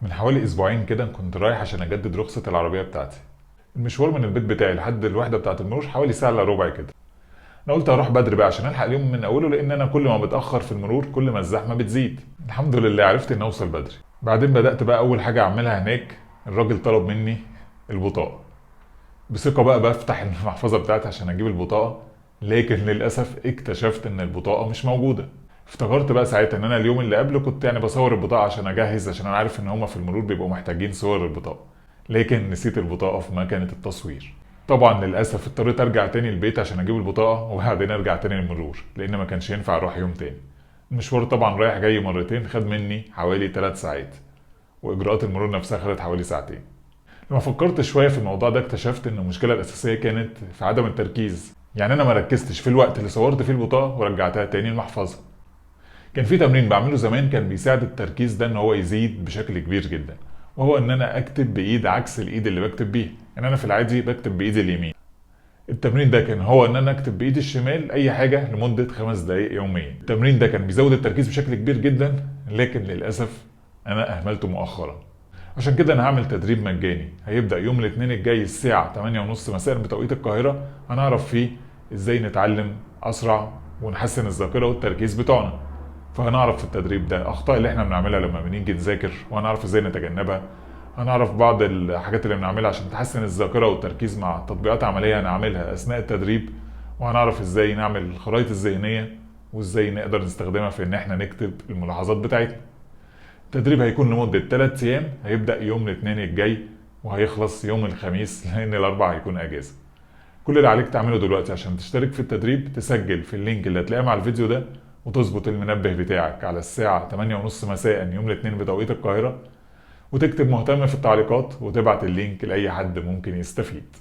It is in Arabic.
من حوالي اسبوعين كده كنت رايح عشان اجدد رخصة العربية بتاعتي. المشوار من البيت بتاعي لحد الوحدة بتاعة المرور حوالي ساعة الا ربع كده. انا قلت اروح بدري بقى عشان الحق اليوم من اوله، لان انا كل ما بتاخر في المرور كل ما الزحمة بتزيد. الحمد لله عرفت اني اوصل بدري. بعدين بدأت بقى اول حاجة اعملها هناك، الراجل طلب مني البطاقة. بثقة بقى بفتح المحفظة بتاعتي عشان اجيب البطاقة، لكن للأسف اكتشفت ان البطاقة مش موجودة. افتكرت بقى ساعتها ان انا اليوم اللي قبله كنت بصور البطاقة عشان اجهز، عشان انا عارف ان هما في المرور بيبقوا محتاجين صور البطاقة، لكن نسيت البطاقة في مكنة التصوير. طبعا للأسف اضطريت ارجع تاني البيت عشان اجيب البطاقة وبعدين ارجع تاني المرور، لان ما كانش ينفع اروح يوم تاني. المشوار طبعا رايح جاي مرتين خد مني حوالي 3 ساعات، واجراءات المرور نفسها خدت حوالي ساعتين. لما فكرت شويه في الموضوع ده اكتشفت ان المشكله الاساسيه كانت في عدم التركيز. يعني انا ما ركزتش في الوقت اللي صورت فيه البطاقه ورجعتها تاني المحفظه. كان في تمرين بعمله زمان كان بيساعد التركيز ده ان هو يزيد بشكل كبير جدا، وهو ان انا اكتب بايد عكس الايد اللي بكتب بيها. يعني انا في العادي بكتب بايدي اليمين. التمرين ده كان هو ان انا اكتب بايدي الشمال اي حاجه لمده 5 دقائق يوميا. التمرين ده كان بيزود التركيز بشكل كبير جدا، لكن للاسف انا اهملته مؤخرا. عشان كده انا هعمل تدريب مجاني هيبدأ يوم الاثنين الجاي الساعة 8:30 مساء بتوقيت القاهرة. هنعرف فيه ازاي نتعلم اسرع ونحسن الذاكرة والتركيز بتوعنا. فهنعرف في التدريب ده الاخطاء اللي احنا بنعملها لما بنيجي نذاكر، وهنعرف ازاي نتجنبها. هنعرف بعض الحاجات اللي بنعملها عشان تحسن الذاكرة والتركيز مع تطبيقات عملية هنعملها اثناء التدريب. وهنعرف ازاي نعمل الخرائط الذهنية، وازاي نقدر نستخدمها في ان احنا نكتب الملاحظات بتاعتنا. التدريب هيكون لمدة 3 أيام، هيبدأ يوم الاثنين الجاي وهيخلص يوم الخميس لأن الأربع هيكون أجازة. كل اللي عليك تعمله دلوقتي عشان تشترك في التدريب تسجل في اللينك اللي هتلاقيه مع الفيديو ده، وتظبط المنبه بتاعك على الساعة 8:30 مساء يوم الاثنين بتوقيت القاهرة، وتكتب مهتم في التعليقات وتبعت اللينك لأي حد ممكن يستفيد.